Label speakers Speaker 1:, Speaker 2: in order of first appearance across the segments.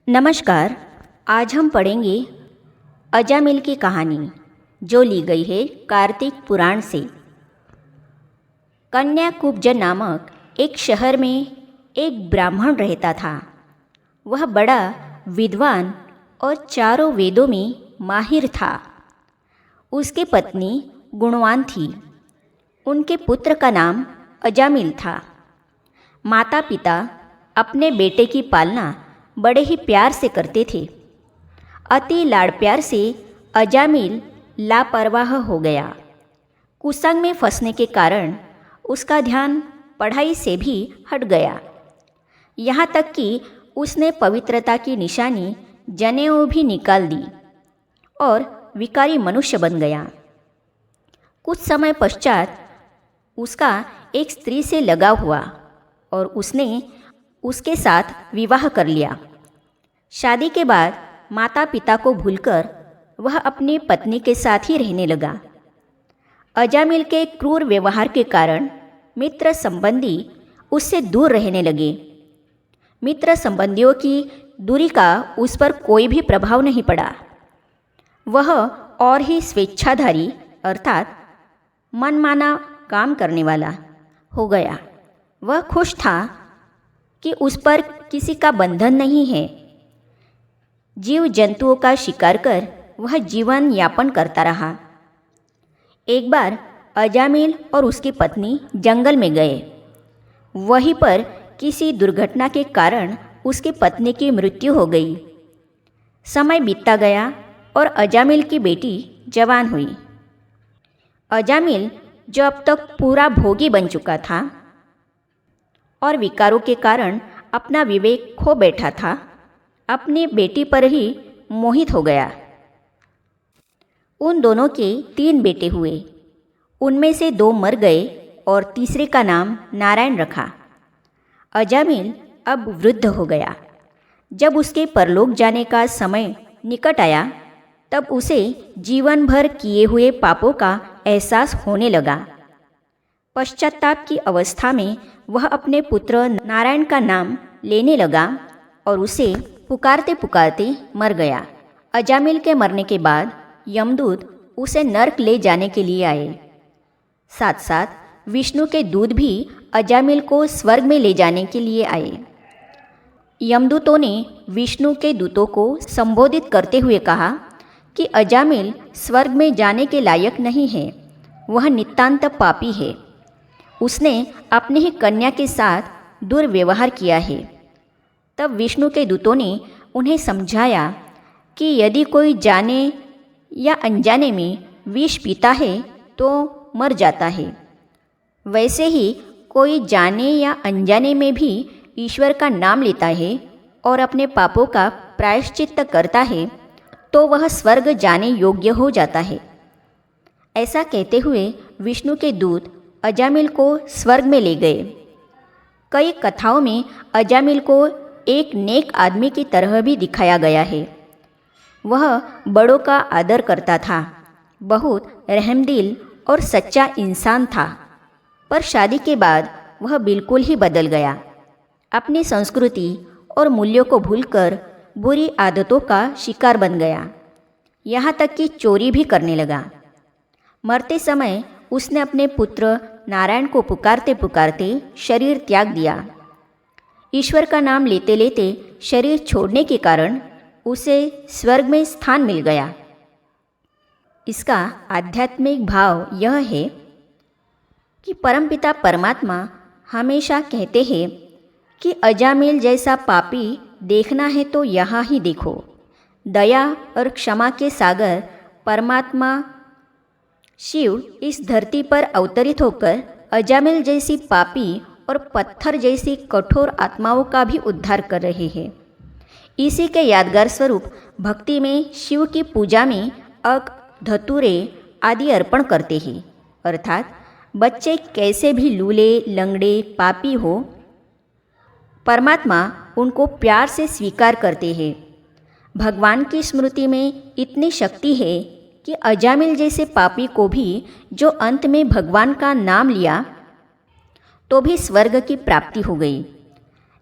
Speaker 1: नमस्कार। आज हम पढ़ेंगे अजामिल की कहानी जो ली गई है कार्तिक पुराण से। कन्याकुब्ज नामक एक शहर में एक ब्राह्मण रहता था। वह बड़ा विद्वान और चारों वेदों में माहिर था। उसकी पत्नी गुणवान थी। उनके पुत्र का नाम अजामिल था। माता पिता अपने बेटे की पालना बड़े ही प्यार से करते थे। अति लाड़ प्यार से अजामिल लापरवाह हो गया। कुसंग में फंसने के कारण उसका ध्यान पढ़ाई से भी हट गया। यहाँ तक कि उसने पवित्रता की निशानी जनेऊ भी निकाल दी और विकारी मनुष्य बन गया। कुछ समय पश्चात उसका एक स्त्री से लगाव हुआ और उसने उसके साथ विवाह कर लिया। शादी के बाद माता पिता को भूलकर वह अपनी पत्नी के साथ ही रहने लगा। अजामिल के क्रूर व्यवहार के कारण मित्र संबंधी उससे दूर रहने लगे। मित्र संबंधियों की दूरी का उस पर कोई भी प्रभाव नहीं पड़ा। वह और ही स्वेच्छाधारी अर्थात मनमाना काम करने वाला हो गया। वह खुश था कि उस पर किसी का बंधन नहीं है। जीव जंतुओं का शिकार कर वह जीवन यापन करता रहा। एक बार अजामिल और उसकी पत्नी जंगल में गए। वहीं पर किसी दुर्घटना के कारण उसकी पत्नी की मृत्यु हो गई। समय बीतता गया और अजामिल की बेटी जवान हुई। अजामिल जो अब तक पूरा भोगी बन चुका था और विकारों के कारण अपना विवेक खो बैठा था, अपनी बेटी पर ही मोहित हो गया। उन दोनों के 3 बेटे हुए। उनमें से 2 मर गए और तीसरे का नाम नारायण रखा। अजामिल अब वृद्ध हो गया। जब उसके परलोक जाने का समय निकट आया तब उसे जीवन भर किए हुए पापों का एहसास होने लगा। पश्चाताप की अवस्था में वह अपने पुत्र नारायण का नाम लेने लगा और उसे पुकारते पुकारते मर गया। अजामिल के मरने के बाद यमदूत उसे नरक ले जाने के लिए आए। साथ साथ विष्णु के दूत भी अजामिल को स्वर्ग में ले जाने के लिए आए। यमदूतों ने विष्णु के दूतों को संबोधित करते हुए कहा कि अजामिल स्वर्ग में जाने के लायक नहीं है। वह नितांत पापी है। उसने अपनी ही कन्या के साथ दुर्व्यवहार किया है। तब विष्णु के दूतों ने उन्हें समझाया कि यदि कोई जाने या अनजाने में विष पीता है तो मर जाता है, वैसे ही कोई जाने या अनजाने में भी ईश्वर का नाम लेता है और अपने पापों का प्रायश्चित्त करता है तो वह स्वर्ग जाने योग्य हो जाता है। ऐसा कहते हुए विष्णु के दूत अजामिल को स्वर्ग में ले गए। कई कथाओं में अजामिल को एक नेक आदमी की तरह भी दिखाया गया है। वह बड़ों का आदर करता था, बहुत रहमदिल और सच्चा इंसान था। पर शादी के बाद वह बिल्कुल ही बदल गया। अपनी संस्कृति और मूल्यों को भूलकर बुरी आदतों का शिकार बन गया। यहाँ तक कि चोरी भी करने लगा। मरते समय उसने अपने पुत्र नारायण को पुकारते पुकारते शरीर त्याग दिया। ईश्वर का नाम लेते लेते शरीर छोड़ने के कारण उसे स्वर्ग में स्थान मिल गया। इसका आध्यात्मिक भाव यह है कि परमपिता परमात्मा हमेशा कहते हैं कि अजामिल जैसा पापी देखना है तो यहाँ ही देखो। दया और क्षमा के सागर परमात्मा शिव इस धरती पर अवतरित होकर अजामिल जैसी पापी और पत्थर जैसी कठोर आत्माओं का भी उद्धार कर रहे हैं। इसी के यादगार स्वरूप भक्ति में शिव की पूजा में अक, धतूरे आदि अर्पण करते हैं। अर्थात बच्चे कैसे भी लूले लंगड़े पापी हो, परमात्मा उनको प्यार से स्वीकार करते हैं। भगवान की स्मृति में इतनी शक्ति है कि अजामिल जैसे पापी को भी जो अंत में भगवान का नाम लिया तो भी स्वर्ग की प्राप्ति हो गई।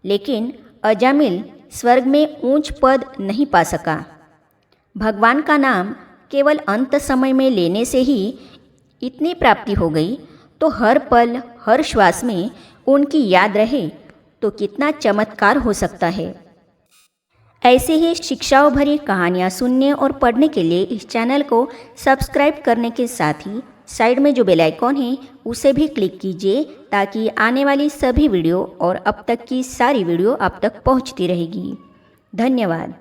Speaker 1: लेकिन अजामिल स्वर्ग में ऊंच पद नहीं पा सका। भगवान का नाम केवल अंत समय में लेने से ही इतनी प्राप्ति हो गई, तो हर पल हर श्वास में उनकी याद रहे तो कितना चमत्कार हो सकता है। ऐसे ही शिक्षाओं भरी कहानियाँ सुनने और पढ़ने के लिए इस चैनल को सब्सक्राइब करने के साथ ही साइड में जो बेल आइकॉन है उसे भी क्लिक कीजिए, ताकि आने वाली सभी वीडियो और अब तक की सारी वीडियो आप तक पहुंचती रहेगी। धन्यवाद।